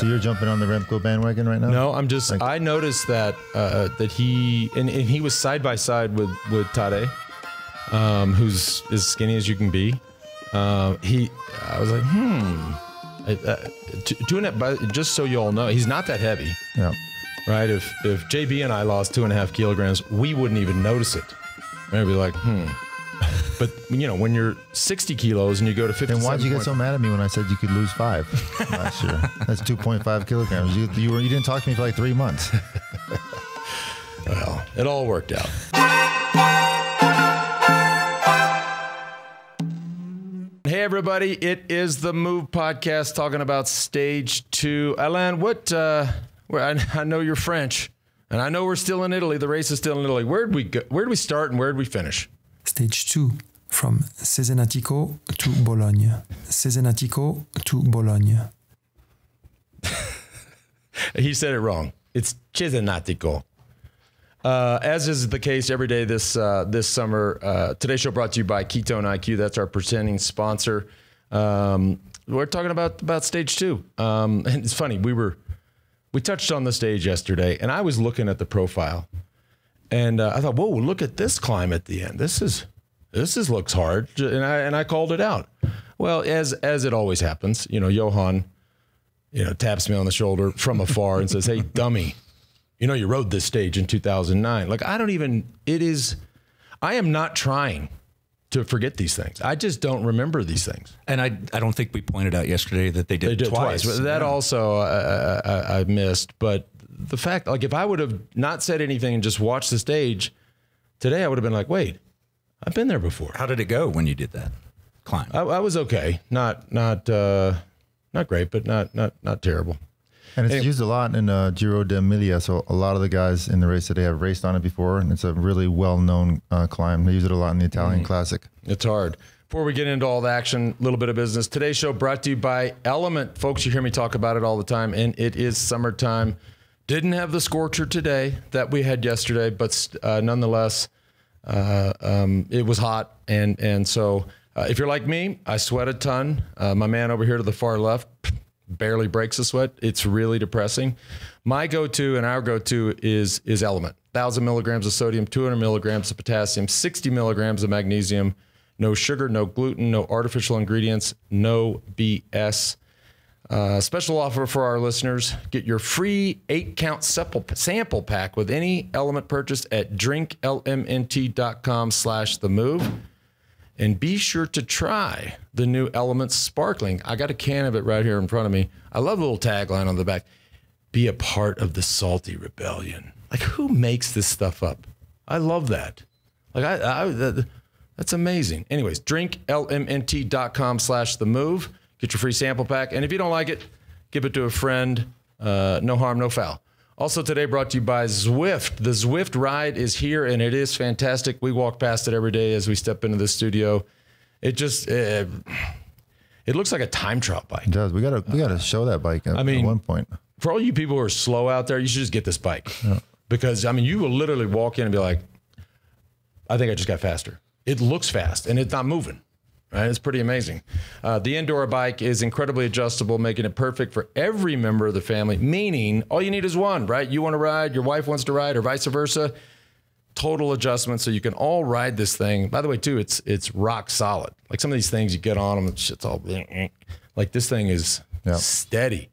So you're jumping on the Remco bandwagon right now? No, I'm just. I noticed that he and he was side by side with Tadej, who's as skinny as you can be. I was like, doing it. But just so you all know, he's not that heavy. Yeah. Right. If JB and I lost 2.5 kilograms, we wouldn't even notice it. I'd be like, But when you're 60 kilos and you go to 50, then why'd you get so mad at me when I said you could lose 5 last year? That's 2.5 kilograms. You didn't talk to me for like 3 months. Well, it all worked out. Hey everybody, it is the Move podcast talking about stage 2. Alain, I know you're French, and I know we're still in Italy. The race is still in Italy. Where'd we start and where'd we finish? Stage 2, from Cesenatico to Bologna. Cesenatico to Bologna. He said it wrong. It's Cesenatico. As is the case every day this summer. Today's show brought to you by Ketone IQ. That's our presenting sponsor. We're talking about stage 2. And it's funny, we touched on the stage yesterday, and I was looking at the profile. And I thought, whoa, look at this climb at the end. This looks hard, and I called it out. Well, as it always happens, Johan, taps me on the shoulder from afar and says, "Hey, dummy, you rode this stage in 2009." Like I am not trying to forget these things. I just don't remember these things. And I don't think we pointed out yesterday that they did it twice. That also I missed, but. The fact, like if I would have not said anything and just watched the stage today, I would have been like, wait, I've been there before. How did it go when you did that climb? I was okay. Not great, but not terrible. And it's used a lot in Giro d'Emilia. So a lot of the guys in the race today have raced on it before, and it's a really well-known climb. They use it a lot in the Italian Classic. It's hard. Before we get into all the action, a little bit of business. Today's show brought to you by Element. Folks, you hear me talk about it all the time, and it is summertime. Didn't have the scorcher today that we had yesterday, but nonetheless, it was hot. And so if you're like me, I sweat a ton. My man over here to the far left barely breaks a sweat. It's really depressing. My go-to and our go-to is Element. 1,000 milligrams of sodium, 200 milligrams of potassium, 60 milligrams of magnesium, no sugar, no gluten, no artificial ingredients, no BS. Special offer for our listeners. Get your free 8-count sample pack with any Element purchase at drinklmnt.com/themove. And be sure to try the new Element Sparkling. I got a can of it right here in front of me. I love the little tagline on the back. Be a part of the salty rebellion. Like, who makes this stuff up? I love that. Like, that's amazing. Anyways, drinklmnt.com/themove. Get your free sample pack. And if you don't like it, give it to a friend. No harm, no foul. Also today brought to you by Zwift. The Zwift Ride is here, and it is fantastic. We walk past it every day as we step into the studio. It just, it looks like a time trial bike. It does. We gotta show that bike at one point. For all you people who are slow out there, you should just get this bike. Yeah. Because, you will literally walk in and be like, I think I just got faster. It looks fast, and it's not moving. Right, it's pretty amazing. The indoor bike is incredibly adjustable, making it perfect for every member of the family, meaning all you need is one, right? You want to ride, your wife wants to ride, or vice versa. Total adjustment, so you can all ride this thing. By the way, too, it's rock solid. Like some of these things, you get on them, and shit's all like this thing is steady.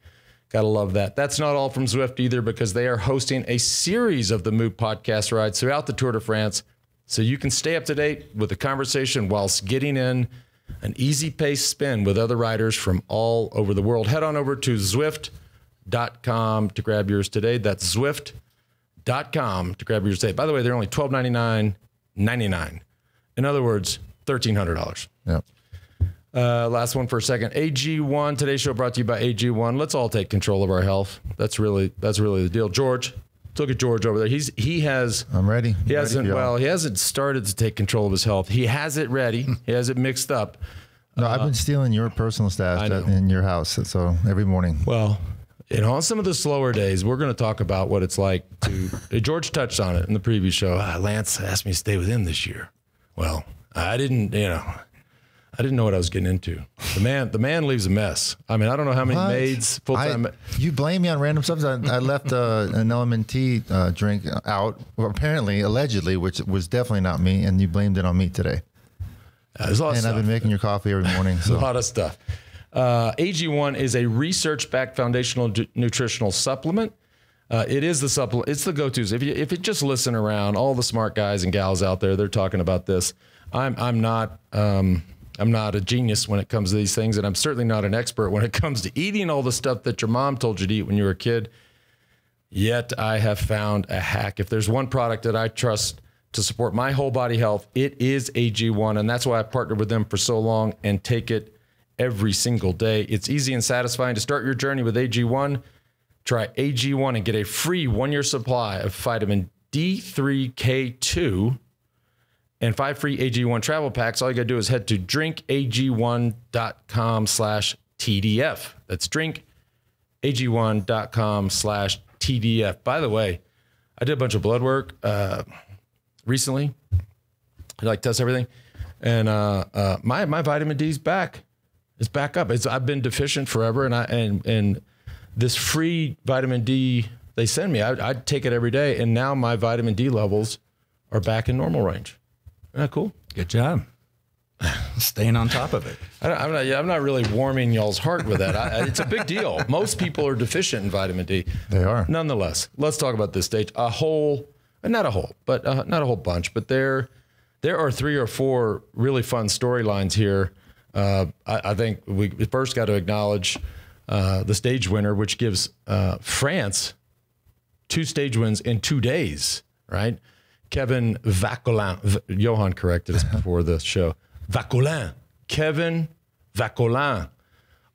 Gotta love that. That's not all from Zwift either, because they are hosting a series of the Move podcast rides throughout the Tour de France, so you can stay up to date with the conversation whilst getting in an easy-paced spin with other riders from all over the world. Head on over to Zwift.com to grab yours today. That's Zwift.com to grab yours today. By the way, they're only $1299.99. In other words, $1,300. Yep. Last one for a second. AG1. Today's show brought to you by AG1. Let's all take control of our health. That's really the deal. George. Look at George over there. He has. I'm ready. He hasn't started to take control of his health. He has it ready. He has it mixed up. No, I've been stealing your personal stash in your house. So every morning. Well, on some of the slower days, we're going to talk about what it's like to. George touched on it in the previous show. Lance asked me to stay with him this year. Well, I didn't I didn't know what I was getting into. The man leaves a mess. I mean, I don't know how many maids full-time. You blame me on random stuff. I left an element tea drink out, well, apparently, allegedly, which was definitely not me, and you blamed it on me today. There's a lot of stuff. I've been making your coffee every morning. So. A lot of stuff. AG1 is a research-backed foundational nutritional supplement. It is the supplement. It's the go-tos. If you just listen around, all the smart guys and gals out there, they're talking about this. I'm not a genius when it comes to these things, and I'm certainly not an expert when it comes to eating all the stuff that your mom told you to eat when you were a kid. Yet I have found a hack. If there's one product that I trust to support my whole body health, it is AG1, and that's why I've partnered with them for so long and take it every single day. It's easy and satisfying to start your journey with AG1. Try AG1 and get a free 1-year supply of vitamin D3K2 and 5 free AG1 travel packs. All you got to do is head to drinkag1.com/TDF. That's drinkag1.com/TDF. By the way, I did a bunch of blood work recently. I like test everything. And my vitamin D's back. It's back up. I've been deficient forever, and this free vitamin D they send me, I'd take it every day, and now my vitamin D levels are back in normal range. Isn't that cool? Good job. Staying on top of it. I'm not really warming y'all's heart with that. It's a big deal. Most people are deficient in vitamin D. They are. Nonetheless, let's talk about this stage. Not a whole bunch, but there are 3 or 4 really fun storylines here. I think we first got to acknowledge the stage winner, which gives France 2 stage wins in 2 days, right? Kevin Vauquelin. Johan corrected us before the show. Vauquelin. Kevin Vauquelin.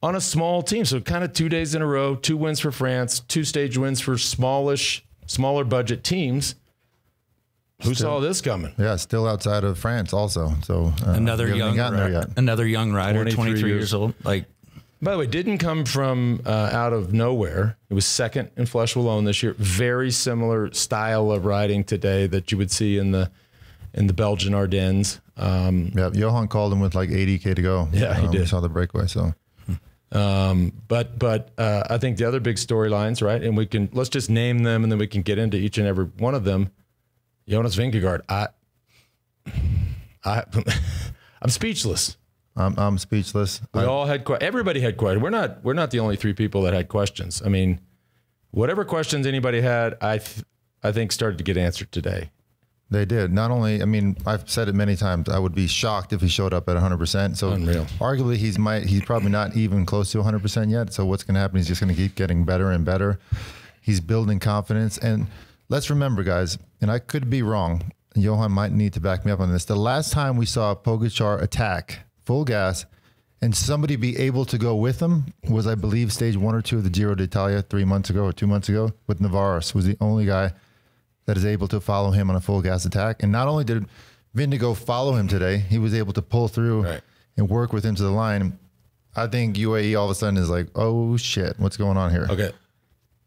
On a small team. So kind of 2 days in a row, 2 wins for France, 2 stage wins for smaller budget teams. Who saw this coming? Yeah, still outside of France also. So another young rider, 23 years old. Like, by the way, didn't come from out of nowhere. It was second in Flèche Wallonne this year. Very similar style of riding today that you would see in the Belgian Ardennes. Yeah, Johan called him with like 80K to go. Yeah, he did. We saw the breakaway. So, but I think the other big storylines, right? And let's just name them, and then we can get into each and every one of them. Jonas Vingegaard. I'm speechless. I'm speechless. Everybody had questions. We're not the only 3 people that had questions. I mean, whatever questions anybody had, I think started to get answered today. They did. Not only, I mean, I've said it many times, I would be shocked if he showed up at 100%. So unreal. Arguably he's probably not even close to 100% yet. So what's going to happen? He's just going to keep getting better and better. He's building confidence. And let's remember, guys, and I could be wrong, Johan might need to back me up on this. The last time we saw Pogacar attack full gas and somebody be able to go with him was, I believe, stage 1 or 2 of the Giro d'Italia 3 months ago or 2 months ago with Navarro. Was the only guy that is able to follow him on a full gas attack. And not only did Vingegaard follow him today, he was able to pull through and work with him to the line. I think UAE all of a sudden is like, oh shit, what's going on here? Okay.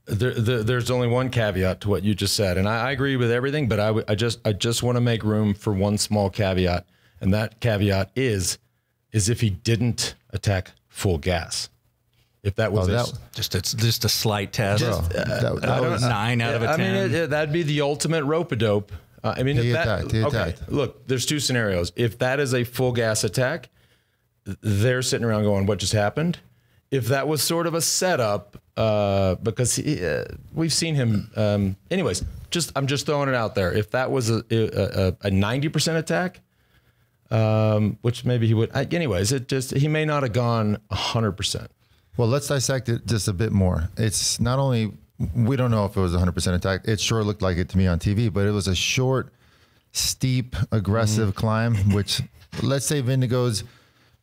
There's only one caveat to what you just said, and I agree with everything, but I just want to make room for one small caveat, and that caveat is if he didn't attack full gas. If that was just a slight test, that was 9 out of a 10. I mean, that'd be the ultimate rope-a-dope. I mean, he attacked. Look, there's 2 scenarios. If that is a full gas attack, they're sitting around going, "What just happened?" If that was sort of a setup, because we've seen him. Anyways, I'm just throwing it out there. If that was a 90% attack, which maybe he would. Anyways, he may not have gone 100%. Well, let's dissect it just a bit more. It's not only, we don't know if it was 100% attack. It sure looked like it to me on TV, but it was a short, steep, aggressive climb, which let's say Vingegaard's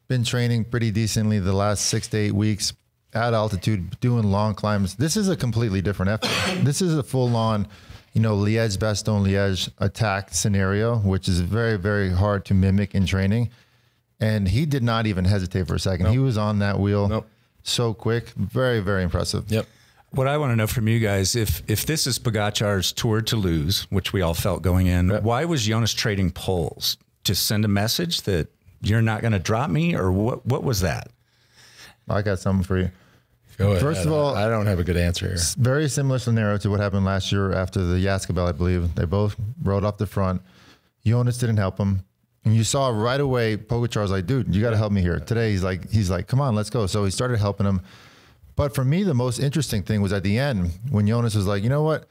been training pretty decently the last 6 to 8 weeks at altitude, doing long climbs. This is a completely different effort. This is a full-on, Liège-Bastogne-Liège attack scenario, which is very, very hard to mimic in training. And he did not even hesitate for a second. Nope. He was on that wheel so quick. Very, very impressive. Yep. What I want to know from you guys, if this is Pogacar's Tour to lose, which we all felt going in, why was Jonas trading poles? To send a message that you're not going to drop me, or what was that? I got something for you. Go ahead. First of all, I don't have a good answer here. Very similar scenario to what happened last year after the Yaskabel, I believe. They both rode off the front. Jonas didn't help him. And you saw right away, Pogacar was like, dude, you got to help me here. Today, he's like, come on, let's go. So he started helping him. But for me, the most interesting thing was at the end when Jonas was like, you know what?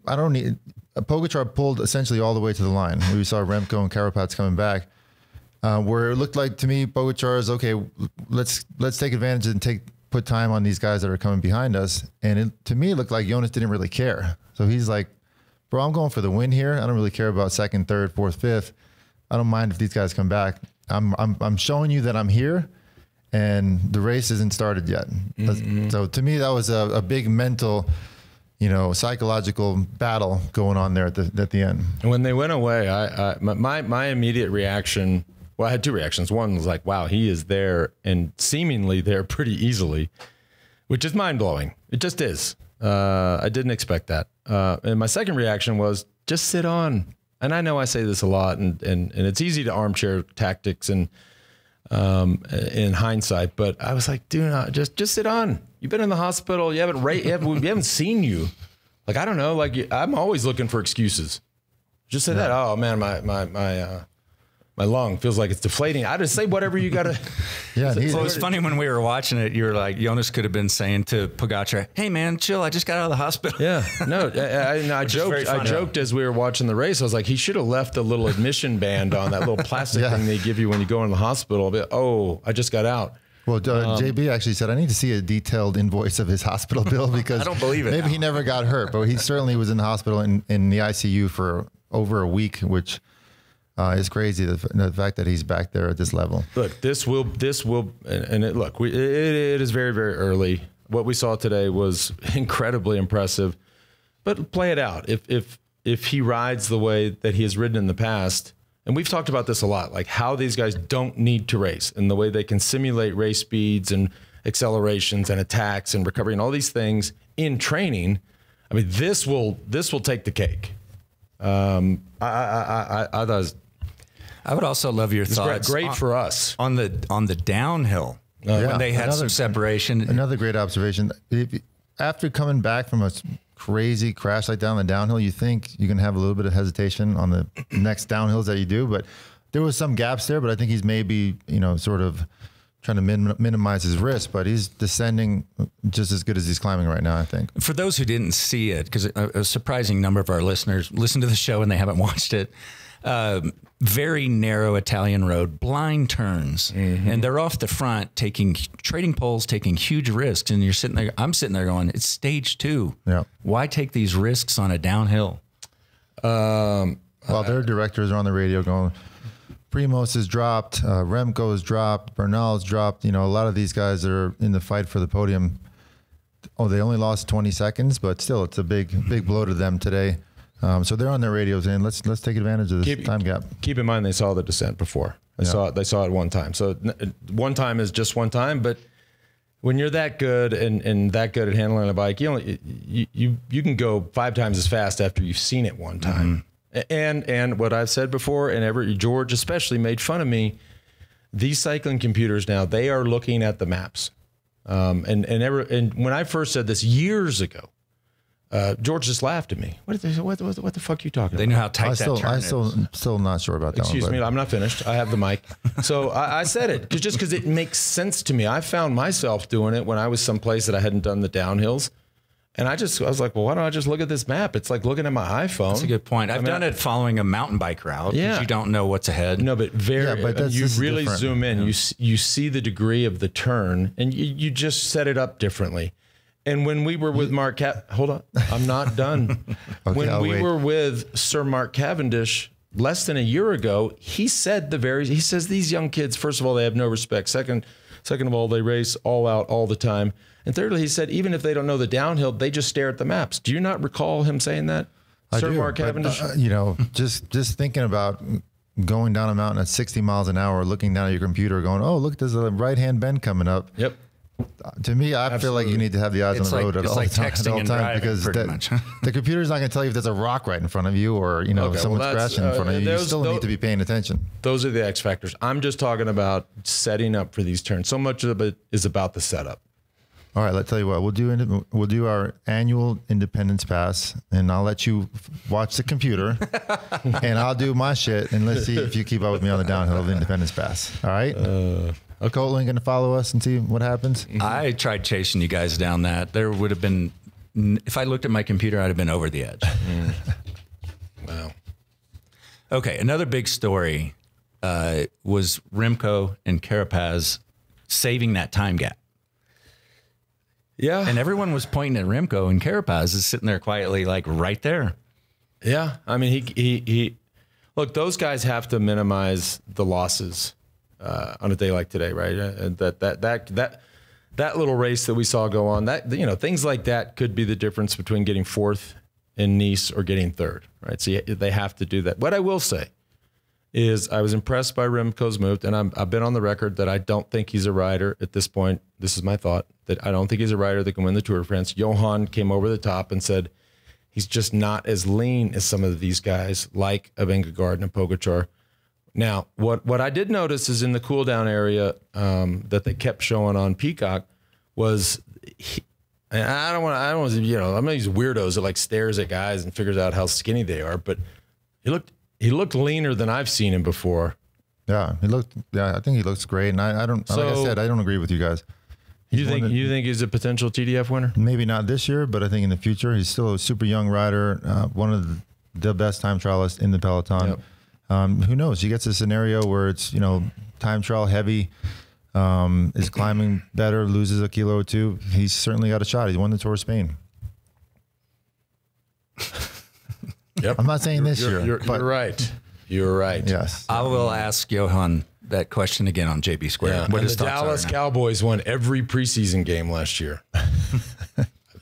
I don't need... Pogacar pulled essentially all the way to the line. We saw Remco and Carapaz coming back, where it looked like to me, Pogacar is, okay, let's take advantage and put time on these guys that are coming behind us. And to me, it looked like Jonas didn't really care. So he's like, bro, I'm going for the win here. I don't really care about second, third, fourth, fifth. I don't mind if these guys come back. I'm showing you that I'm here, and the race isn't started yet. Mm-hmm. So to me, that was a big mental, psychological battle going on there at the end. And when they went away, my immediate reaction, well, I had two reactions. One was like, wow, he is there and seemingly there pretty easily, which is mind blowing. It just is. I didn't expect that. And my second reaction was just sit on. And I know I say this a lot, and it's easy to armchair tactics and in hindsight, but I was like, dude, just sit on. You've been in the hospital. We haven't seen you. Like, I don't know. Like, I'm always looking for excuses. Just say that. Oh man, my lung feels like it's deflating. I just say whatever you gotta. Yeah. So it was funny when we were watching it. You were like, Jonas could have been saying to Pogacar, "Hey man, chill. I just got out of the hospital." Yeah. No, I joked. I joked as we were watching the race. I was like, he should have left a little admission band on, that little plastic thing they give you when you go in the hospital. Oh, I just got out. Well, JB actually said, I need to see a detailed invoice of his hospital bill because I don't believe it. Maybe he never got hurt, but he certainly was in the hospital in the ICU for over a week, which is crazy. The fact that he's back there at this level. Look, this will, it is very, very early. What we saw today was incredibly impressive, but play it out. If he rides the way that he has ridden in the past, and we've talked about this a lot, like how these guys don't need to race and the way they can simulate race speeds and accelerations and attacks and recovery and all these things in training. I mean, this will take the cake. I thought I would also love your thoughts. Great for us on the downhill when they had some separation. Another great observation. After coming back from a crazy crash like that on the downhill, you think you can have a little bit of hesitation on the next downhills that you do, but there was some gaps there. But I think he's maybe sort of trying to minimize his risk, but he's descending just as good as he's climbing right now, I think. For those who didn't see it, because a surprising number of our listeners listen to the show and they haven't watched it, very narrow Italian road, blind turns, and they're off the front trading poles, taking huge risks. And I'm sitting there going, it's stage 2. Yeah. Why take these risks on a downhill? Well, their directors are on the radio going, Primoz is dropped, Remco is dropped, Bernal is dropped. A lot of these guys are in the fight for the podium. Oh, they only lost 20 seconds, but still, it's a big blow to them today. So they're on their radios saying, let's take advantage of this time gap. Keep in mind, they saw the descent before. They saw it one time. So one time is just one time. But when you're that good and that good at handling a bike, you can go 5 times as fast after you've seen it one time. And what I've said before, and George especially made fun of me, these cycling computers now, they are looking at the maps. And when I first said this years ago, George just laughed at me. What the fuck are you talking about? They know how tight that turn is. I'm still not sure about that. Excuse me, I'm not finished. I have the mic. So I said it just because it makes sense to me. I found myself doing it when I was someplace that I hadn't done the downhills. And I was like, well, why don't I just look at this map? It's like looking at my iPhone. That's a good point. I've done it following a mountain bike route because you don't know what's ahead. No, but you really zoom in. Yeah. You see the degree of the turn, and you just set it up differently. And when we were with Mark, hold on, I'm not done. Okay, when we were with Sir Mark Cavendish less than a year ago, he said he says these young kids, first of all, they have no respect. Second of all, they race all out all the time. And thirdly, he said, even if they don't know the downhill, they just stare at the maps. Do you not recall him saying that? Sir Mark Cavendish? Just thinking about going down a mountain at 60 miles an hour, looking down at your computer going, oh, look, there's a right-hand bend coming up. Yep. To me, I feel like you need to have the eyes on the road at all time because the computer's not going to tell you if there's a rock right in front of you or someone's crashing in front of you. You still need to be paying attention. Those are the X factors. I'm just talking about setting up for these turns. So much of it is about the setup. All right, let's tell you what we'll do our annual Independence Pass, and I'll let you watch the computer, and I'll do my shit, and let's see if you keep up with me on the downhill of the Independence Pass. All right. Colton going to follow us and see what happens? I tried chasing you guys down that. There would have been, if I looked at my computer, I'd have been over the edge. Wow. Okay, another big story was Remco and Carapaz saving that time gap. Yeah. And everyone was pointing at Remco, and Carapaz is sitting there quietly, like right there. Yeah. I mean, he look, those guys have to minimize the losses on a day like today, right? That little race that we saw go on, that things like that could be the difference between getting fourth in Nice or getting third, right? So they have to do that. What I will say is I was impressed by Remco's move, and I've been on the record that I don't think he's a rider at this point. This is my thought, that I don't think he's a rider that can win the Tour de France. Johan came over the top and said he's just not as lean as some of these guys like a Vingegaard and a Pogacar. Now, what I did notice is in the cool down area that they kept showing on Peacock was and I don't want to, I'm not these weirdos that like stares at guys and figures out how skinny they are, but he looked leaner than I've seen him before. Yeah, I think he looks great, and I don't. Like I said, I don't agree with you guys. You think he's a potential TDF winner? Maybe not this year, but I think in the future he's still a super young rider, one of the best time trialists in the Peloton. Yep. Who knows? He gets a scenario where it's time trial heavy, is climbing better, loses a kilo or two. He's certainly got a shot. He won the Tour of Spain. Yep. I'm not saying this year. You're right. You're right. Yes. I will ask Johan that question again on JB Square. Yeah. What and the Dallas Cowboys won every preseason game last year.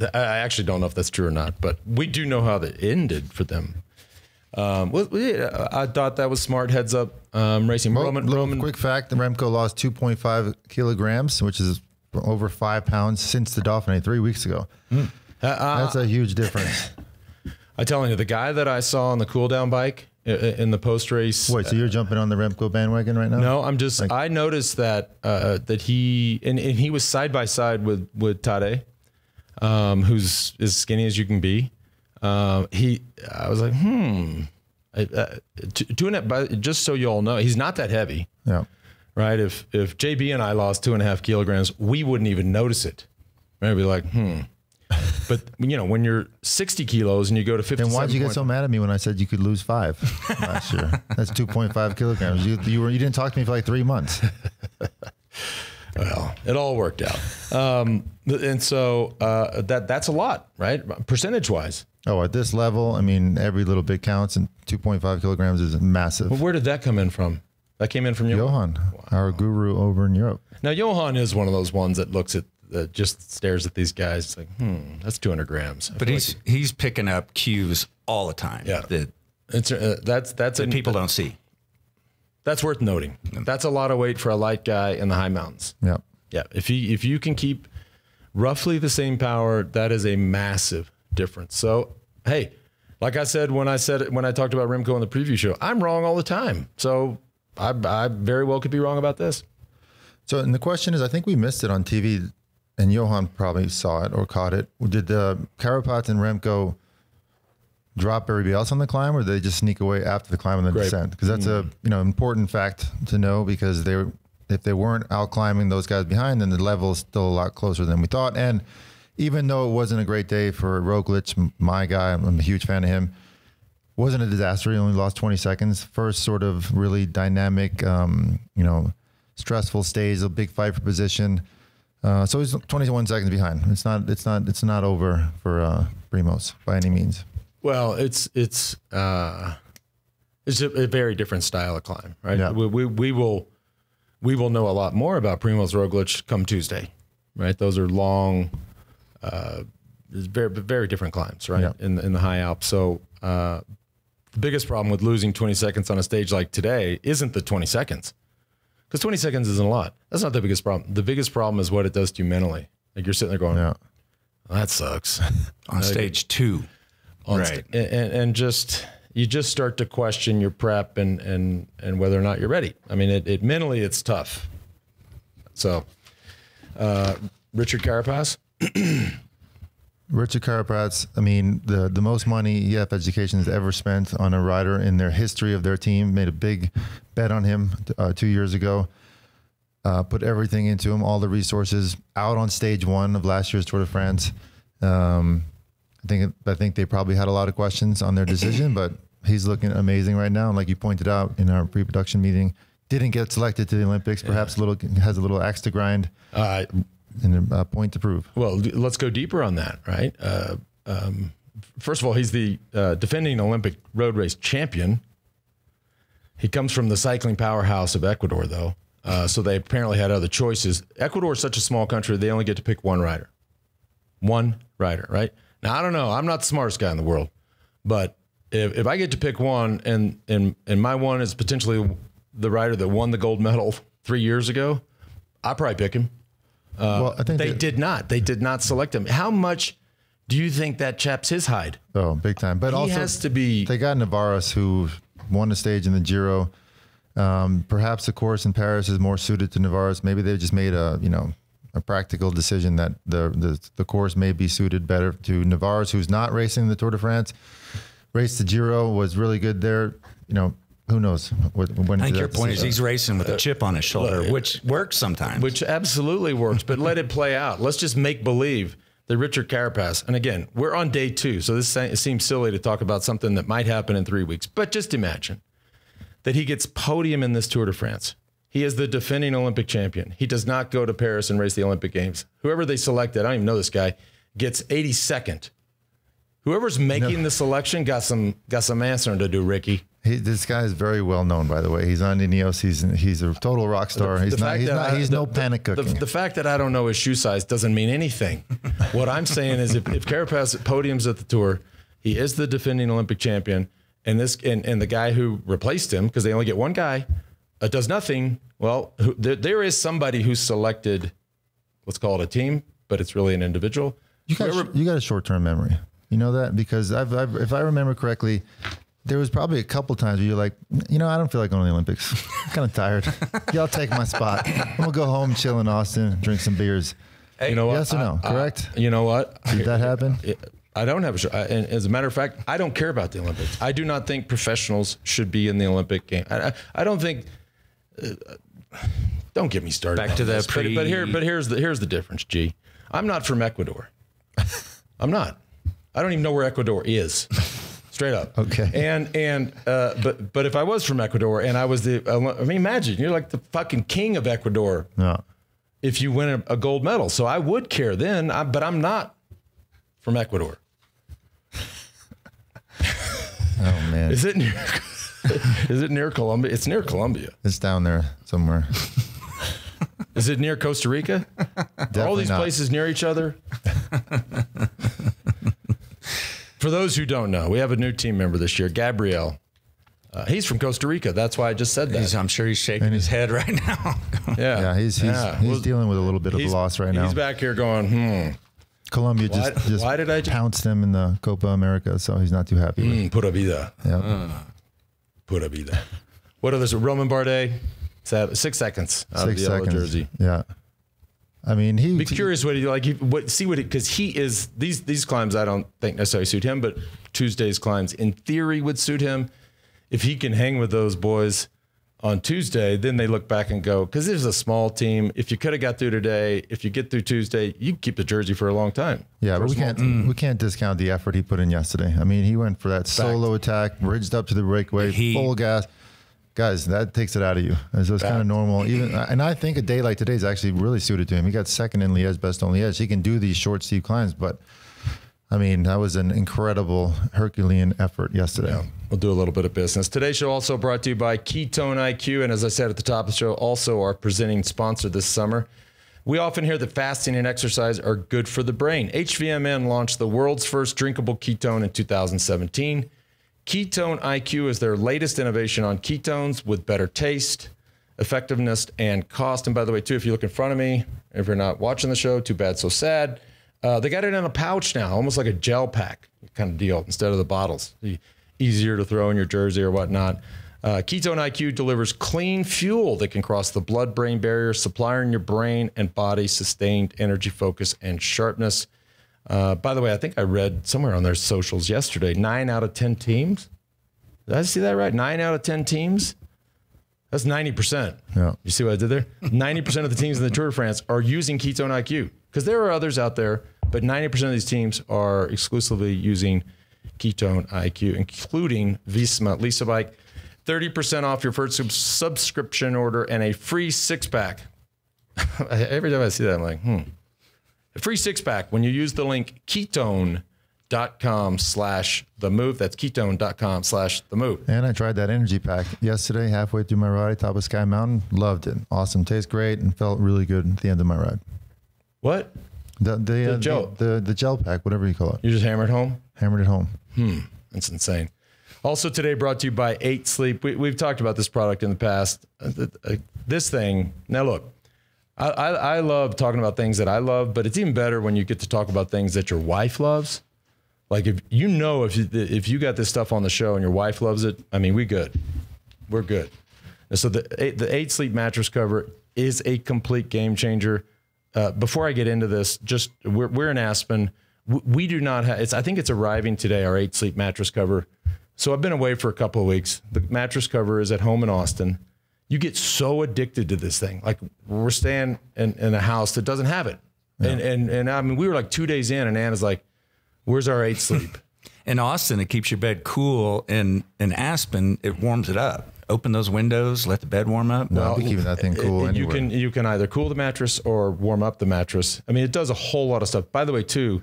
I actually don't know if that's true or not, but we do know how that ended for them. I thought that was smart heads up racing. Roman. Quick fact: Remco lost 2.5 kilograms, which is over 5 pounds since the Dauphiné 3 weeks ago. That's a huge difference. I tell you, the guy that I saw on the cool down bike in the post race. Wait, so you're jumping on the Remco bandwagon right now? No, I'm just. I noticed that he was side by side with Tadej, who's as skinny as you can be. I was like, just so you all know, he's not that heavy. Yeah. Right. If JB and I lost 2.5 kilograms, we wouldn't even notice it. Right? We'd be like, But when you're 60 kilos and you go to 50. Then why'd you get so mad at me when I said you could lose 5 last year? That's 2.5 kilograms. You didn't talk to me for like 3 months. Well, it all worked out. And so that's a lot, right? Percentage wise. Oh, at this level, I mean, every little bit counts, and 2.5 kilograms is massive. Well, where did that come in from? That came in from Johan, our guru over in Europe. Now, Johan is one of those ones that looks at, just stares at these guys. It's like, that's 200 grams. But he's picking up cues all the time. Yeah, that people don't see. That's worth noting. That's a lot of weight for a light guy in the high mountains. Yeah, yeah. If you can keep roughly the same power, that is a massive difference. So, hey, like I said when I talked about Remco on the preview show, I'm wrong all the time. So I very well could be wrong about this. So, and the question is, I think we missed it on TV, and Johan probably saw it or caught it. Did Carapaz and Remco drop everybody else on the climb, or did they just sneak away after the climb and the descent? Because that's a important fact to know, because if they weren't out climbing those guys behind, then the level is still a lot closer than we thought. And even though it wasn't a great day for Roglic, my guy, I'm a huge fan of him, wasn't a disaster. He only lost 20 seconds. First sort of really dynamic, stressful stage, a big fight for position. So he's 21 seconds behind. It's not over for Primoz by any means. Well, it's a very different style of climb, right? Yeah. We will know a lot more about Primoz Roglic come Tuesday, right? Those are long, very, very different climbs, right? Yeah. In the high Alps. So the biggest problem with losing 20 seconds on a stage like today isn't the 20 seconds, Because 20 seconds isn't a lot. That's not the biggest problem. The biggest problem is what it does to you mentally. Like you're sitting there going, well, that sucks. On stage 2. Right. And just, you just start to question your prep and whether or not you're ready. I mean, it mentally, it's tough. So, Richard Carapaz. Richard Carapaz, I mean, the most money EF Education has ever spent on a rider in their history of their team. Made a big bet on him 2 years ago. Put everything into him, all the resources, out on stage 1 of last year's Tour de France. I think they probably had a lot of questions on their decision, but he's looking amazing right now. And like you pointed out in our pre-production meeting, didn't get selected to the Olympics. Perhaps has a little axe to grind. And a point to prove. Well, let's go deeper on that, right? First of all, he's the defending Olympic road race champion. He comes from the cycling powerhouse of Ecuador, though. So they apparently had other choices. Ecuador is such a small country, they only get to pick one rider. One rider, right? Now, I don't know. I'm not the smartest guy in the world. But if I get to pick one and my one is potentially the rider that won the gold medal 3 years ago, I'll probably pick him. Well, I think they did not. They did not select him. How much do you think that chaps his hide? Oh, big time. But he also has to be. They got Navarres, who won a stage in the Giro. Perhaps the course in Paris is more suited to Navarres. Maybe they just made a practical decision that the course may be suited better to Navarres, who's not racing the Tour de France. Raced the Giro, was really good there. Who knows? When I think your point is he's racing with a chip on his shoulder, which works sometimes. Which absolutely works, but let it play out. Let's just make believe that Richard Carapaz, and again, we're on day 2, so it seems silly to talk about something that might happen in 3 weeks, but just imagine that he gets podium in this Tour de France. He is the defending Olympic champion. He does not go to Paris and race the Olympic Games. Whoever they selected, I don't even know this guy, gets 82nd. Whoever's making the selection got some answering to do, Ricky. This guy is very well known, by the way. He's on Ineos. He's a total rock star. He's no panic cooking. The fact that I don't know his shoe size doesn't mean anything. What I'm saying is, if Carapaz podiums at the Tour, he is the defending Olympic champion, and the guy who replaced him, because they only get one guy, does nothing. Well, there is somebody who's selected. Let's call it a team, but it's really an individual. You got a short-term memory. You know that? Because if I remember correctly, there was probably a couple times where you're like, I don't feel like going to the Olympics. I'm kind of tired. Y'all take my spot. I'm going to go home, chill in Austin, drink some beers. Hey, you know what? Yes or no? Correct? You know what? Did that happen? I don't have and as a matter of fact, I don't care about the Olympics. I do not think professionals should be in the Olympic game. I don't think, don't get me started. Back to the but here's the difference, G. I'm not from Ecuador. I'm not. I don't even know where Ecuador is. Straight up. Okay. But if I was from Ecuador and I was imagine you're like the fucking king of Ecuador. No. If you win a gold medal, so I would care then. But I'm not from Ecuador. Oh man. Is it near Colombia? It's near Colombia. It's down there somewhere. Is it near Costa Rica? Are all these places near each other? For those who don't know, we have a new team member this year, Gabriel. He's from Costa Rica. That's why I just said that. I'm sure he's shaking his head right now. Yeah, he's dealing with a little bit of a loss right now. He's back here going, Colombia just pounced him in the Copa America, so he's not too happy. Pura vida. Yep. Pura vida. What others? Roman Bardet. 6 seconds out of the yellow jersey. Yeah. I mean, be curious what he like. Because he is these climbs. I don't think necessarily suit him, but Tuesday's climbs in theory would suit him. If he can hang with those boys on Tuesday, then they look back and go, because this is a small team. If you could have got through today, if you get through Tuesday, you can keep the jersey for a long time. Yeah, but we can't discount the effort he put in yesterday. I mean, he went for that solo attack, bridged up to the breakaway, full gas. Guys, that takes it out of you. So it's kind of normal. And I think a day like today is actually really suited to him. He got second in Liège, best on Liège. He can do these short, steep climbs, but I mean, that was an incredible Herculean effort yesterday. Yeah, we'll do a little bit of business. Today's show also brought to you by Ketone IQ. And as I said at the top of the show, also our presenting sponsor this summer. We often hear that fasting and exercise are good for the brain. HVMN launched the world's first drinkable ketone in 2017. Ketone IQ is their latest innovation on ketones with better taste, effectiveness, and cost. And by the way, too, if you look in front of me, if you're not watching the show, too bad, so sad. They got it in a pouch now, almost like a gel pack kind of deal instead of the bottles. Easier to throw in your jersey or whatnot. Ketone IQ delivers clean fuel that can cross the blood-brain barrier, supplying your brain and body sustained energy, focus, and sharpness. By the way, I think I read somewhere on their socials yesterday, 9 out of 10 teams. Did I see that right? 9 out of 10 teams? That's 90%. Yeah. You see what I did there? 90% of the teams in the Tour de France are using Ketone IQ, because there are others out there, but 90% of these teams are exclusively using Ketone IQ, including Visma Lisa Bike. 30% off your first subscription order and a free 6-pack. Every time I see that, I'm like, A free 6-pack when you use the link ketone.com/themove. That's ketone.com/themove. And I tried that energy pack yesterday, halfway through my ride, top of Sky Mountain. Loved it. Awesome. Tastes great and felt really good at the end of my ride. What? The gel pack, whatever you call it. You just hammered home? Hammered it home. That's insane. Also today brought to you by 8 Sleep. We've talked about this product in the past. This thing, now look, I love talking about things that I love, but it's even better when you get to talk about things that your wife loves. Like if you got this stuff on the show and your wife loves it, I mean, we're good. And so the 8 Sleep mattress cover is a complete game changer. Before I get into this, we're in Aspen. We do not have, I think it's arriving today, our 8 Sleep mattress cover. So I've been away for a couple of weeks. The mattress cover is at home in Austin. You get so addicted to this thing. Like we're staying in a house that doesn't have it. Yeah. And I mean, we were like 2 days in and Anna's like, where's our 8 Sleep? In Austin, it keeps your bed cool. In Aspen, it warms it up. Open those windows, let the bed warm up. No, I'll be keeping that thing cool anywhere. You can either cool the mattress or warm up the mattress. I mean, it does a whole lot of stuff. By the way, too,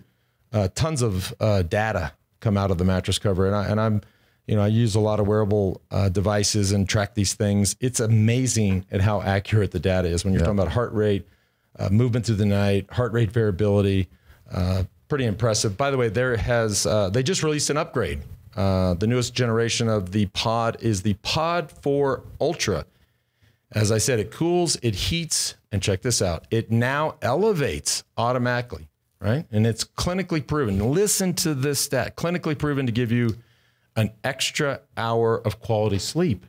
tons of data come out of the mattress cover. I use a lot of wearable devices and track these things. It's amazing at how accurate the data is when you're talking about heart rate, movement through the night, heart rate variability. Pretty impressive. By the way, they just released an upgrade. The newest generation of the pod is the Pod 4 Ultra. As I said, it cools, it heats, and check this out. It now elevates automatically, right? And it's clinically proven. Listen to this stat. Clinically proven to give you an extra hour of quality sleep.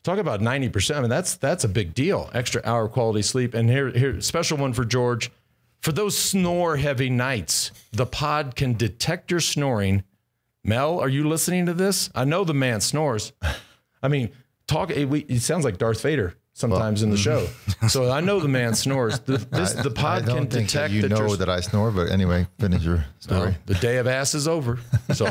Talk about 90%. I mean, that's a big deal. Extra hour of quality sleep. And here, special one for George. For those snore-heavy nights, the pod can detect your snoring. Mel, are you listening to this? I know the man snores. I mean, it sounds like Darth Vader sometimes in the show. So I know the man snores. The pod can detect that. You know that I snore, but anyway, finish your story. Well, the day of ass is over. So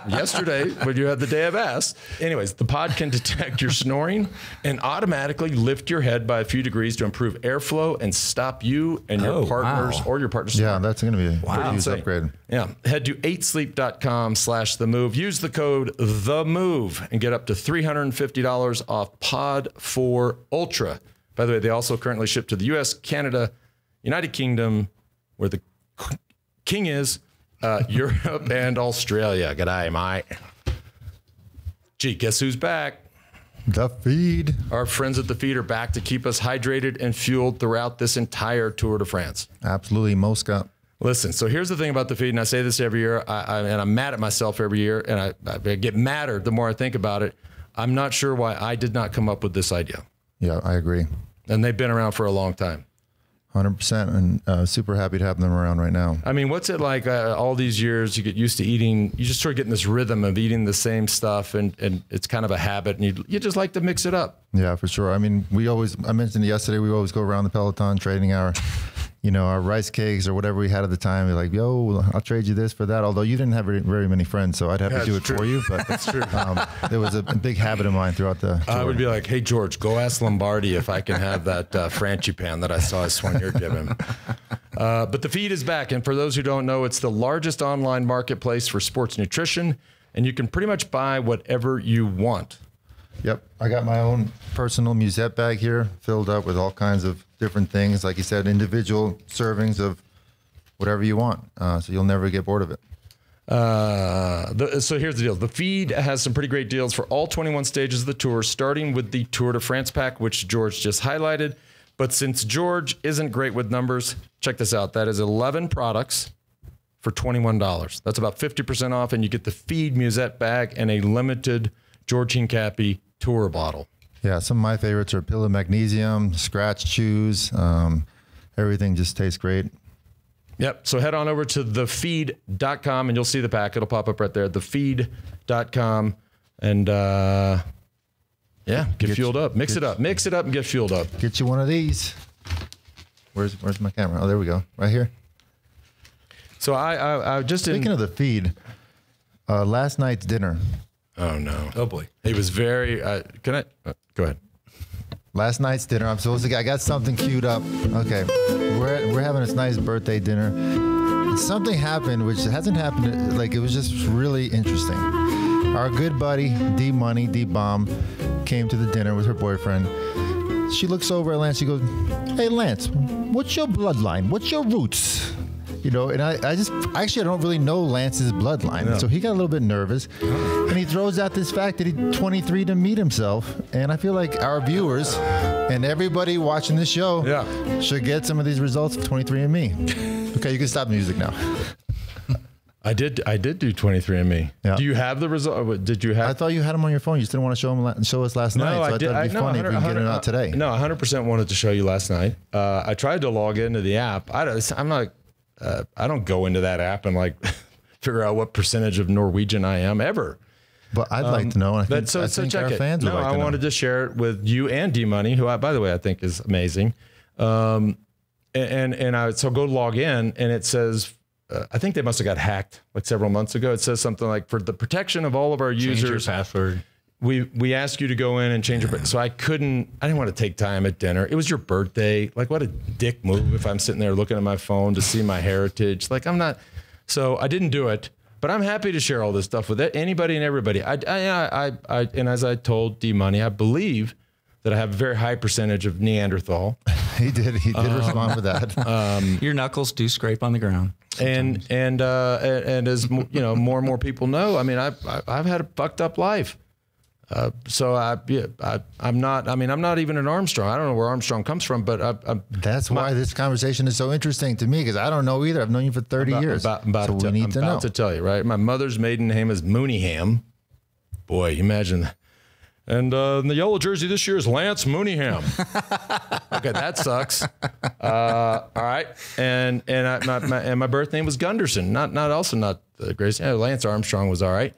yesterday, when you had the day of ass, anyways, the pod can detect your snoring and automatically lift your head by a few degrees to improve airflow and stop you and your partners or your partner's snoring. Yeah, that's going to be a huge upgrade. Yeah. Head to 8sleep.com/themove. Use the code THEMOVE and get up to $350 off Pod 4 Ultra. By the way, they also currently ship to the U.S., Canada, United Kingdom, where the king is, Europe, and Australia. G'day, mate. Gee, guess who's back? The Feed. Our friends at The Feed are back to keep us hydrated and fueled throughout this entire Tour de France. Absolutely, Mosca. Listen, so here's the thing about The Feed, and I say this every year, and I'm mad at myself every year, and I get madder the more I think about it. I'm not sure why I did not come up with this idea. Yeah, I agree. And they've been around for a long time. 100%, and super happy to have them around right now. I mean, what's it like all these years? You get used to eating, you just start getting this rhythm of eating the same stuff, and it's kind of a habit, and you just like to mix it up. Yeah, for sure. I mean, I mentioned it yesterday, we always go around the Peloton trading our rice cakes or whatever we had at the time. We're like, yo, I'll trade you this for that. Although you didn't have very many friends, so I'd have to do it for you. But that's true. There was a big habit of mine throughout the tour. I would be like, hey, George, go ask Lombardi if I can have that Frangipan that I saw Soigneur give him. But The Feed is back. And for those who don't know, it's the largest online marketplace for sports nutrition. And you can pretty much buy whatever you want. Yep. I got my own personal musette bag here filled up with all kinds of different things. Like you said, individual servings of whatever you want. So you'll never get bored of it. So here's the deal. The feed has some pretty great deals for all 21 stages of the tour, starting with the Tour de France pack, which George just highlighted. But since George isn't great with numbers, check this out. That is 11 products for $21. That's about 50% off, and you get the feed musette bag and a limited George Hincapie tour bottle. Yeah, some of my favorites are Pill of Magnesium, Scratch Chews. Everything just tastes great. Yep. So head on over to thefeed.com and you'll see the pack. It'll pop up right there. Thefeed.com. And yeah, get fueled up. Mix it up and get fueled up. Get you one of these. Where's my camera? Oh, there we go. Right here. So I just Speaking of the feed, last night's dinner. Oh no. Oh boy. He was very can I go ahead. Last night's dinner, I'm supposed to. I got something queued up. Okay, we're having this nice birthday dinner. Something happened which hasn't happened. Like, it was just really interesting. Our good buddy D Money, D Bomb, came to the dinner with her boyfriend. She looks over at Lance. She goes, "Hey Lance, what's your bloodline? What's your roots?" You know, and I don't really know Lance's bloodline. No. So he got a little bit nervous. And he throws out this fact that he's 23 to meet himself. And I feel like our viewers and everybody watching this show should get some of these results of 23andMe. Okay, you can stop the music now. I did do 23andMe. Yeah. Do you have the result? Did you have? I thought you had them on your phone. You just didn't want to show us last night. So I thought it'd be funny if we can get it out today. No, 100% wanted to show you last night. I tried to log into the app. I don't go into that app and like figure out what percentage of Norwegian I am ever. But I'd like to know. I think check our it. fans would like to know. I wanted to share it with you and D Money, who, by the way, I think is amazing. So go log in, and it says, I think they must have got hacked like several months ago. It says something like, for the protection of all of our users, change your password. We ask you to go in and change your. So I didn't want to take time at dinner. It was your birthday. Like, what a dick move if I'm sitting there looking at my phone to see my heritage. Like, I'm not. So I didn't do it. But I'm happy to share all this stuff with anybody and everybody. And as I told D Money, I believe that I have a very high percentage of Neanderthal. He did respond with that. Your knuckles do scrape on the ground. Sometimes. And as you know, more and more people know, I mean, I've had a fucked up life. So I'm not even an Armstrong. I don't know where Armstrong comes from, but that's why this conversation is so interesting to me, because I don't know either. I've known you for 30 years. I'm about to tell you, right? My mother's maiden name is Mooneyham. Boy, imagine that. And the yellow jersey this year is Lance Mooneyham. Okay, that sucks. All right, and my birth name was Gunderson. Not the greatest. Lance Armstrong was all right.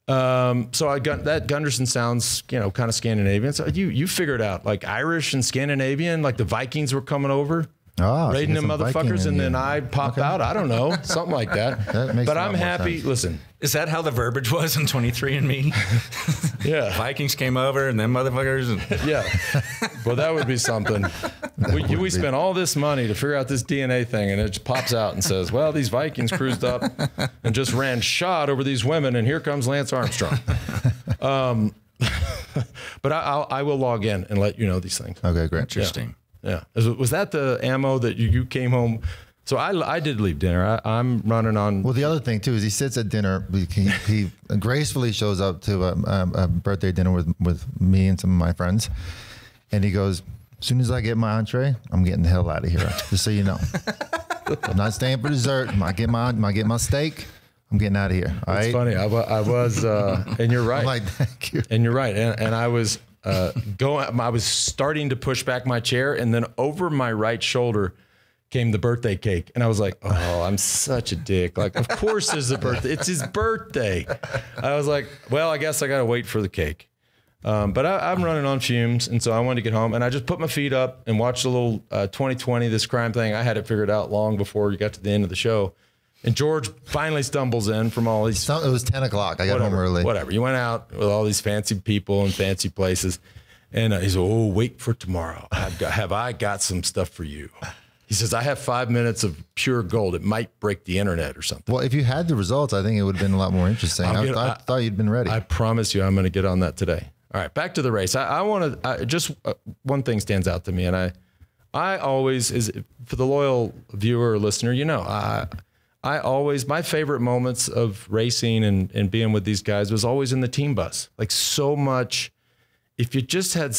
So I got that. Gunderson sounds, kind of Scandinavian. So you figured out, like, Irish and Scandinavian, like the Vikings were coming over, raiding them motherfuckers, and then I popped out. I don't know, something like that. But I'm happy. Listen, is that how the verbiage was in 23andMe? Yeah, Vikings came over and then motherfuckers. Yeah, well, that would be something. We spent all this money to figure out this DNA thing, and it just pops out and says, well, these Vikings cruised up and just ran shot over these women, and here comes Lance Armstrong. But I will log in and let you know these things. Okay, great. Interesting. Yeah. Was that the ammo that you came home? So I did leave dinner. I'm running on. Well, the other thing too is he sits at dinner. He gracefully shows up to a birthday dinner with me and some of my friends, and he goes, "As soon as I get my entree, I'm getting the hell out of here. Just so you know, I'm not staying for dessert. I get my steak. I'm getting out of here." All right? It's funny. I was, and you're right. I'm like, thank you. And you're right. And I was I was starting to push back my chair, and then over my right shoulder came the birthday cake. And I was like, oh, I'm such a dick. Like, of course there's a birthday. It's his birthday. I was like, well, I guess I got to wait for the cake. But I'm running on fumes. And so I wanted to get home, and I just put my feet up and watched a little 2020, this crime thing. I had it figured out long before you got to the end of the show. And George finally stumbles in from all these. It was 10 o'clock. I got home early. Whatever. You went out with all these fancy people and fancy places. And he said, oh, wait for tomorrow. Have I got some stuff for you? He says, I have 5 minutes of pure gold. It might break the internet or something. Well, if you had the results, I think it would have been a lot more interesting. I thought you'd been ready. I promise you I'm going to get on that today. All right, back to the race. I want to just one thing stands out to me, and I always, is for the loyal viewer or listener, my favorite moments of racing and being with these guys was always in the team bus. Like so much, if you just had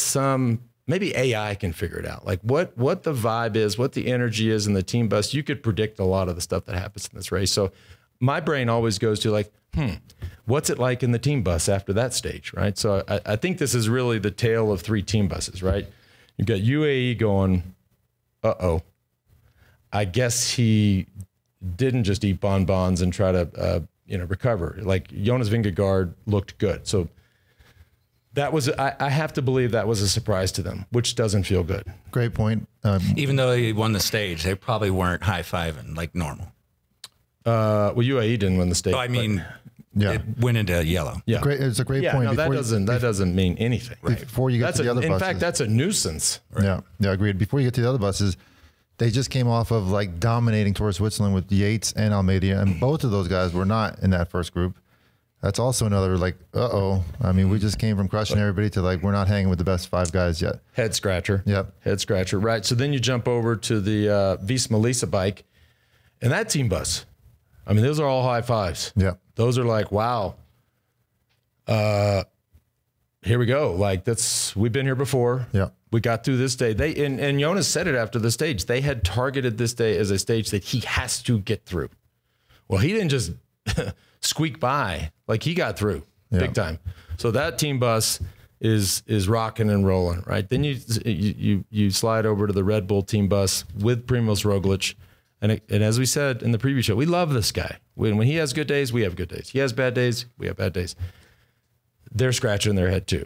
maybe AI can figure it out. Like what the vibe is, what the energy is in the team bus, you could predict a lot of the stuff that happens in this race. So my brain always goes to like, what's it like in the team bus after that stage, right? So I think this is really the tale of 3 team buses, right? You've got UAE going, I guess he didn't just eat bonbons and try to, recover. Like Jonas Vingegaard looked good. So that was, I have to believe that was a surprise to them, which doesn't feel good. Great point. Even though he won the stage, they probably weren't high-fiving like normal. Well, UAE didn't win the stage. Oh, I mean, it went into yellow. Yeah, it's a great point. No, that doesn't mean anything. Right. Before you get to the other buses. In fact, that's a nuisance. Right? Yeah, agreed. Before you get to the other buses, they just came off of like dominating Tour of Switzerland with Yates and Almeida, and both of those guys were not in that first group. That's also another like, I mean, we just came from crushing everybody to like, we're not hanging with the best 5 guys yet. Head scratcher. Yep. Head scratcher. Right. So then you jump over to the Visma Lisa bike and that team bus. I mean, those are all high fives. Yeah. Those are like, wow. Here we go. Like we've been here before. Yeah. We got through this day. And Jonas said it after the stage. They had targeted this day as a stage that he has to get through. Well, he didn't just squeak by. Like he got through big time. So that team bus is rocking and rolling, right? Then you slide over to the Red Bull team bus with Primož Roglič. And as we said in the previous show, we love this guy. When he has good days, we have good days. He has bad days, we have bad days. They're scratching their head too.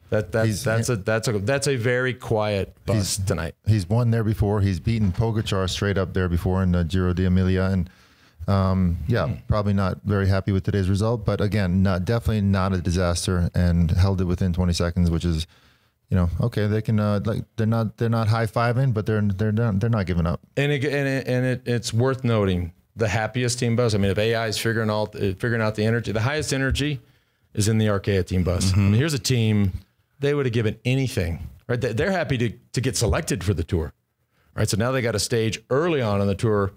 That's a very quiet bus tonight. He's won there before. He's beaten Pogacar straight up there before in the Giro d'Emilia, and probably not very happy with today's result. But again, definitely not a disaster, and held it within 20 seconds, which is, okay. They can they're not high-fiving, but they're not giving up. And it's worth noting the happiest team bus. I mean, if AI is figuring out the energy, the highest energy is in the Arkea team bus. I mean, here's a team, they would have given anything, right? They're happy to get selected for the Tour, right? So now they got a stage early on in the Tour,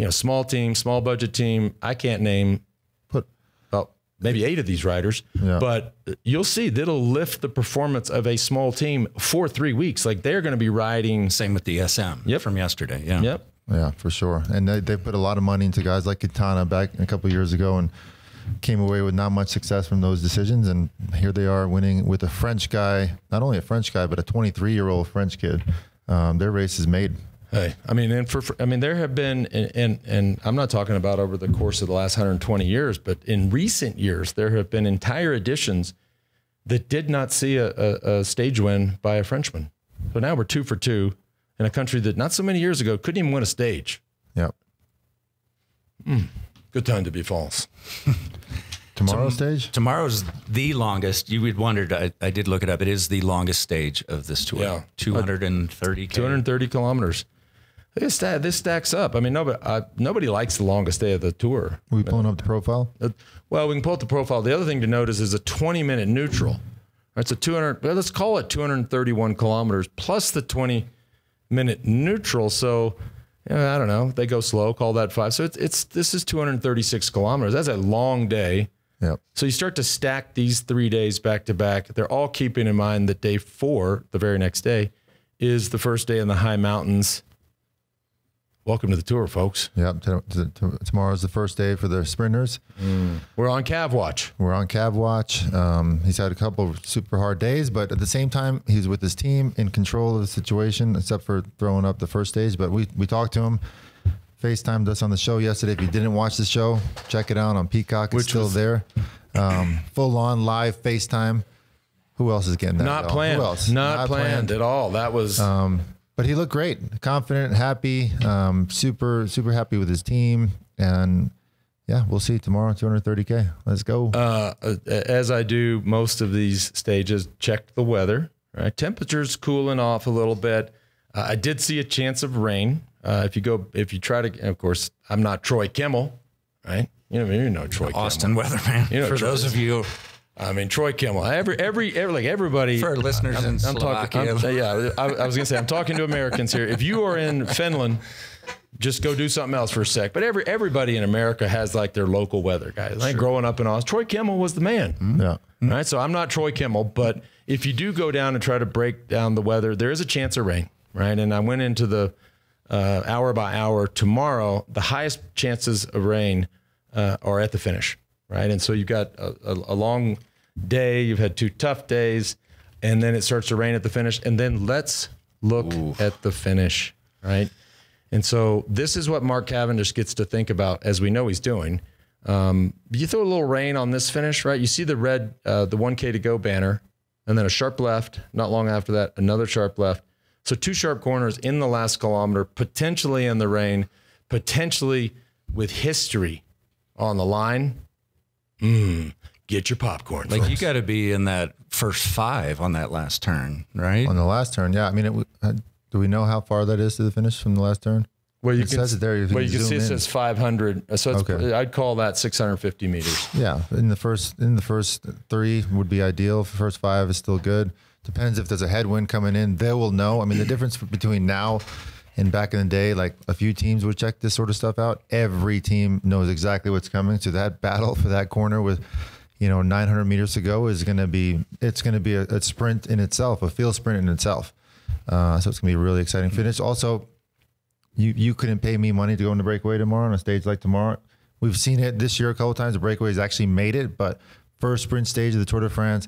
small team, small budget team. I can't name maybe 8 of these riders, but you'll see that'll lift the performance of a small team for 3 weeks. Like they're going to be riding. Same with the SM from yesterday. Yeah. Yep. Yeah, for sure. And they put a lot of money into guys like Quintana back a couple of years ago and came away with not much success from those decisions. And here they are winning with a French guy, not only a French guy, but a 23-year-old French kid. Their race is made. Hey, I mean, there have been, and I'm not talking about over the course of the last 120 years, but in recent years, there have been entire editions that did not see a stage win by a Frenchman. So now we're 2 for 2 in a country that not so many years ago couldn't even win a stage. Yep. Good time to be false. Tomorrow's stage? Tomorrow's the longest. You would wondered. I did look it up. It is the longest stage of this tour. Yeah. 230 230 kilometers. This stacks up. I mean, nobody likes the longest day of the tour. Are we pulling up the profile? Well, we can pull up the profile. The other thing to note is a 20-minute neutral. Right, so let's call it 231 kilometers plus the 20-minute neutral. So, I don't know. They go slow. Call that 5. So this is 236 kilometers. That's a long day. Yep. So you start to stack these 3 days back to back. They're all keeping in mind that day 4, the very next day, is the first day in the high mountains. Welcome to the Tour, folks. Yep. Tomorrow's the first day for the sprinters. We're on Cav Watch. He's had a couple of super hard days, but at the same time, he's with his team in control of the situation, except for throwing up the first stage. But we talked to him, FaceTimed us on the show yesterday. If you didn't watch the show, check it out on Peacock. It's still there. Full on live FaceTime. Who else is getting that? Not planned. Who else? Not planned at all. That was... But he looked great, confident, happy, super happy with his team. And yeah, we'll see tomorrow, 230K. Let's go. As I do most of these stages, check the weather. Right? Temperature's cooling off a little bit. I did see a chance of rain. If you try to, of course, I'm not Troy Kimmel, right? You know Troy Kimmel. Austin weatherman. For those of you. I mean, Troy Kimmel. Everybody. For our listeners in Slovakia. I was going to say, I'm talking to Americans here. If you are in Finland, just go do something else for a sec. But everybody in America has like their local weather guys. Like growing up in Austin, Troy Kimmel was the man. Yeah. Right. So I'm not Troy Kimmel, but if you do go down and try to break down the weather, there is a chance of rain. Right. And I went into the hour by hour tomorrow. The highest chances of rain are at the finish. Right. And so you've got a long day. You've had 2 tough days, and then it starts to rain at the finish. And then let's look at the finish. Right. And so this is what Mark Cavendish gets to think about, as we know he's doing. You throw a little rain on this finish, right? You see the red, the 1K to go banner, and then a sharp left. Not long after that, another sharp left. So 2 sharp corners in the last kilometer, potentially in the rain, potentially with history on the line. Get your popcorn. Like, you got to be in that first 5 on that last turn, right? On the last turn, yeah. I mean, do we know how far that is to the finish from the last turn? Well, you it can, says it there. well, you can see it says 500. So it's, Okay. I'd call that 650 meters. Yeah, in the first 3 would be ideal. First 5 is still good. Depends if there's a headwind coming in. They will know. I mean, the difference between now and back in the day, like a few teams would check this sort of stuff out. Every team knows exactly what's coming. So that battle for that corner with, 900 meters to go is going to be. It's going to be a sprint in itself, a field sprint in itself. So it's going to be a really exciting finish. Also, you couldn't pay me money to go into breakaway tomorrow on a stage like tomorrow. We've seen it this year a couple times. The breakaways actually made it, but first sprint stage of the Tour de France,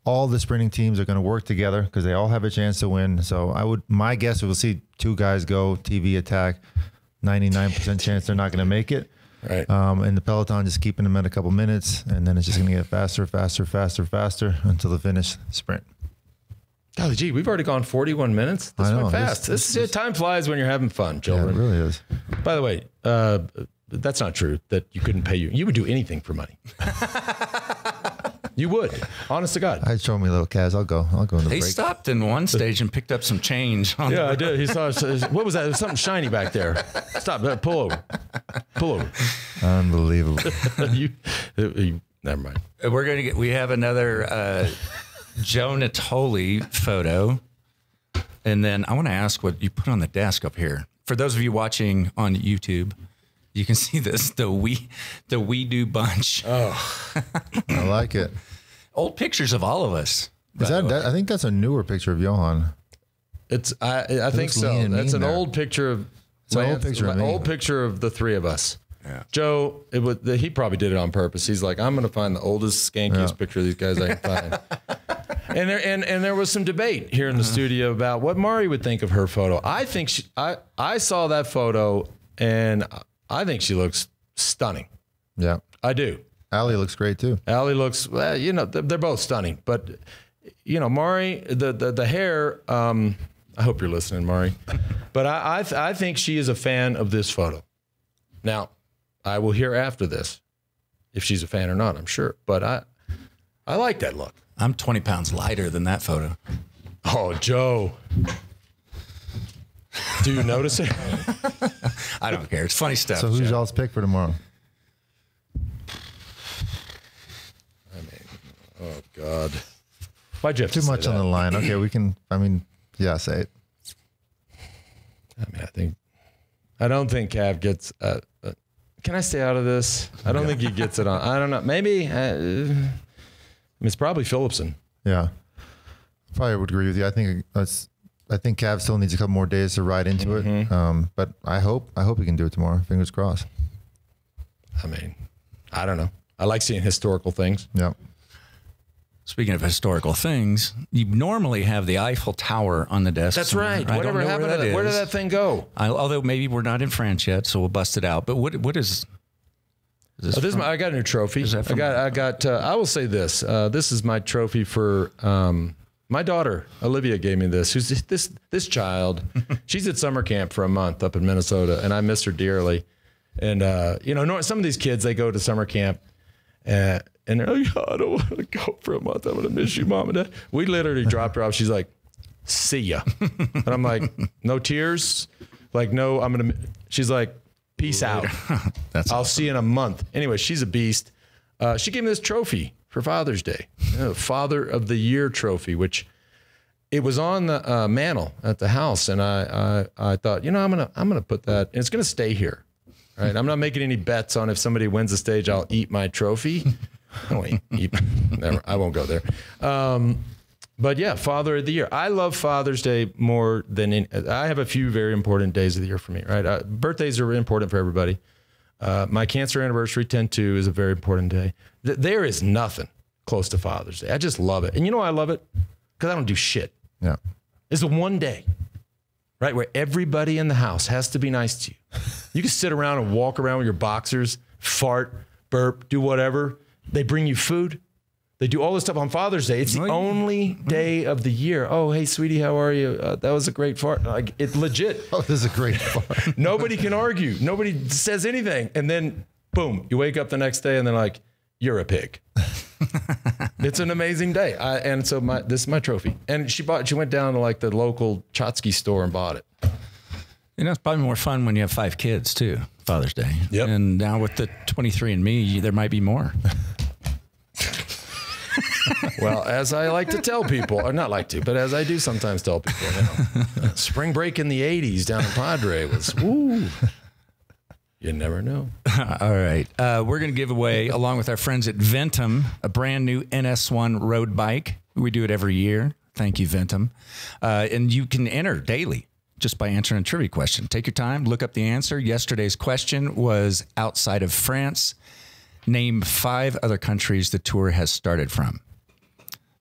all the sprinting teams are going to work together because they all have a chance to win. So my guess, we'll see 2 guys go TV attack, 99% chance they're not going to make it. Right. And the Peloton just keeping them at a couple minutes, and then it's just going to get faster until the finish sprint. Golly gee, we've already gone 41 minutes. This went fast. Time flies when you're having fun, children. Yeah, it really is. By the way, that's not true that you couldn't pay you. You would do anything for money. You would, honest to God. I'd show me a little cash. I'll go in the He break. stopped in one stage and picked up some change. Yeah, I did. He saw, what was that? There was something shiny back there. Stop. Pull over. Unbelievable. Never mind. We have another Joe Natoli photo. And then I want to ask what you put on the desk up here. For those of you watching on YouTube, you can see this, the We Do bunch. Oh, I like it. Old pictures of all of us. Is that I think that's a newer picture of Johan. I think so. That's an old picture of Lance, an old picture of the 3 of us. Yeah. Joe, he probably did it on purpose. He's like, I'm going to find the oldest, skankiest picture of these guys I can find. And there was some debate here in the studio about what Mari would think of her photo. I think I saw that photo and I think she looks stunning. Yeah. I do. Allie looks great too. Allie looks, well, they're both stunning, but Mari, the hair, I hope you're listening, Mari, but I think she is a fan of this photo. Now, I will hear after this if she's a fan or not, I'm sure, but I like that look. I'm 20 pounds lighter than that photo. Oh, Joe. Do you notice it? I don't care. It's funny stuff. So who's Joe. y'all's pick for tomorrow? Oh God. Why'd you have Too to say much on that? the line. Okay, say it. I don't think Cav gets. Can I stay out of this? I don't think he gets it on. I don't know. Maybe. It's probably Phillipson. Yeah. Probably would agree with you. I think Cav still needs a couple more days to ride into it. But I hope he can do it tomorrow. Fingers crossed. I don't know. I like seeing historical things. Yeah. Speaking of historical things, you normally have the Eiffel Tower on the desk. That's somewhere. right. I Whatever don't know happened to that? Where did that thing go? Although maybe we're not in France yet, so we'll bust it out. But what is this? I got a new trophy. Is that from- I got. I will say this. This is my trophy for my daughter. Olivia gave me this. Who's this child? She's at summer camp for a month up in Minnesota, and I miss her dearly. And some of these kids, they go to summer camp, and they're like, oh, I don't want to go for a month. I'm gonna miss you, Mom and Dad. We literally dropped her off. She's like, see ya. And I'm like, no tears. Like, no, she's like, peace out. I'll see you in a month. Anyway, she's a beast. She gave me this trophy for Father's Day, Father of the Year trophy, which it was on the mantle at the house, and I thought, you know, I'm gonna put that, and it's gonna stay here. Right? I'm not making any bets on if somebody wins the stage, I'll eat my trophy. Never, I won't go there. But yeah, Father of the Year. I love Father's Day more than I have a few very important days of the year for me. Right? Birthdays are important for everybody. My cancer anniversary, 10/2, is a very important day. There is nothing close to Father's Day. I just love it, and you know why I love it? Because I don't do shit. Yeah. It's the one day, right, where everybody in the house has to be nice to you. You can sit around and walk around with your boxers, fart, burp, do whatever. They bring you food. They do all this stuff on Father's Day. It's the only day of the year. Oh, hey, sweetie, how are you? That was a great fart. Like, it's legit. Oh, this is a great fart. Nobody can argue. Nobody says anything. And then, boom, you wake up the next day and they're like, you're a pig. It's an amazing day. And so this is my trophy. And she went down to like the local Chotsky store and bought it. You know, it's probably more fun when you have 5 kids too, Father's Day. Yep. And now with the 23andMe, there might be more. Well, as I like to tell people, or not like to, but as I do sometimes tell people, you know, spring break in the 80s down in Padre was, woo. You never know. All right. We're going to give away, along with our friends at Ventum, a brand new NS1 road bike. We do it every year. Thank you, Ventum. And you can enter daily just by answering a trivia question. Take your time, look up the answer. Yesterday's question was, outside of France, name 5 other countries the Tour has started from.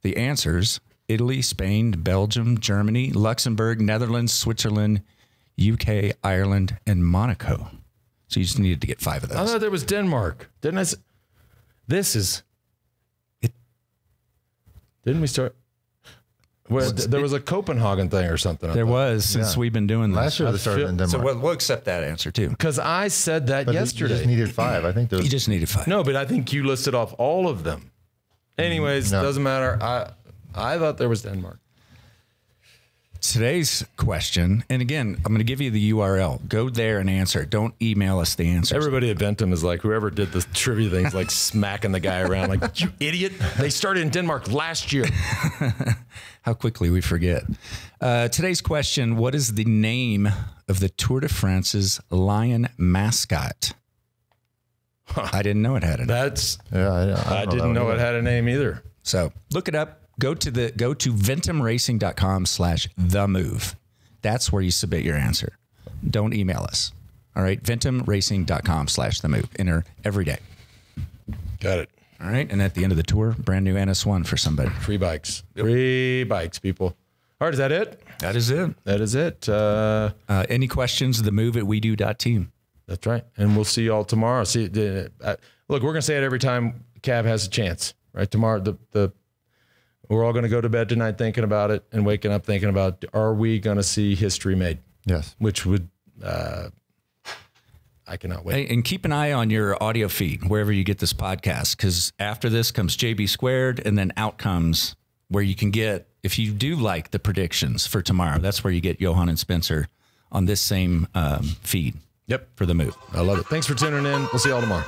The answers: Italy, Spain, Belgium, Germany, Luxembourg, Netherlands, Switzerland, UK, Ireland, and Monaco. So you just needed to get 5 of those. I thought there was Denmark. Didn't I? This is it. Didn't we start? Well, there was a Copenhagen thing or something. There was, since we've been doing this. Last year they started in Denmark. So we'll accept that answer too. Because I said that But yesterday. You just needed 5. I think there was. You just needed 5. No, but I think you listed off all of them. Anyways, No. doesn't matter. I thought there was Denmark. Today's question, and again, I'm going to give you the URL. Go there and answer. Don't email us the answers. Everybody at Ventum is like, whoever did the trivia thing is like smacking the guy around. Like, you idiot. They started in Denmark last year. How quickly we forget. Today's question: what is the name of the Tour de France's lion mascot? I didn't know it had a name. I didn't know it had a name either. So look it up. Go to ventumracing.com/themove. That's where you submit your answer. Don't email us. All right. ventumracing.com/themove. Enter every day. Got it. All right. And at the end of the tour, brand new NS1 for somebody. Free bikes. Free bikes, people. All right. Is that it? That is it. That is it. Any questions? themove@wedo.team. That's right. And we'll see y'all tomorrow. Look, we're going to say it every time Cav has a chance, right? Tomorrow, we're all going to go to bed tonight thinking about it and waking up thinking about, are we going to see history made? Yes. Which would, I cannot wait. Hey, and keep an eye on your audio feed, wherever you get this podcast, because after this comes JB Squared, and then out comes where you can get, if you do like the predictions for tomorrow, that's where you get Johan and Spencer on this same feed. Yep. For the move. I love it. Thanks for tuning in. We'll see y'all tomorrow.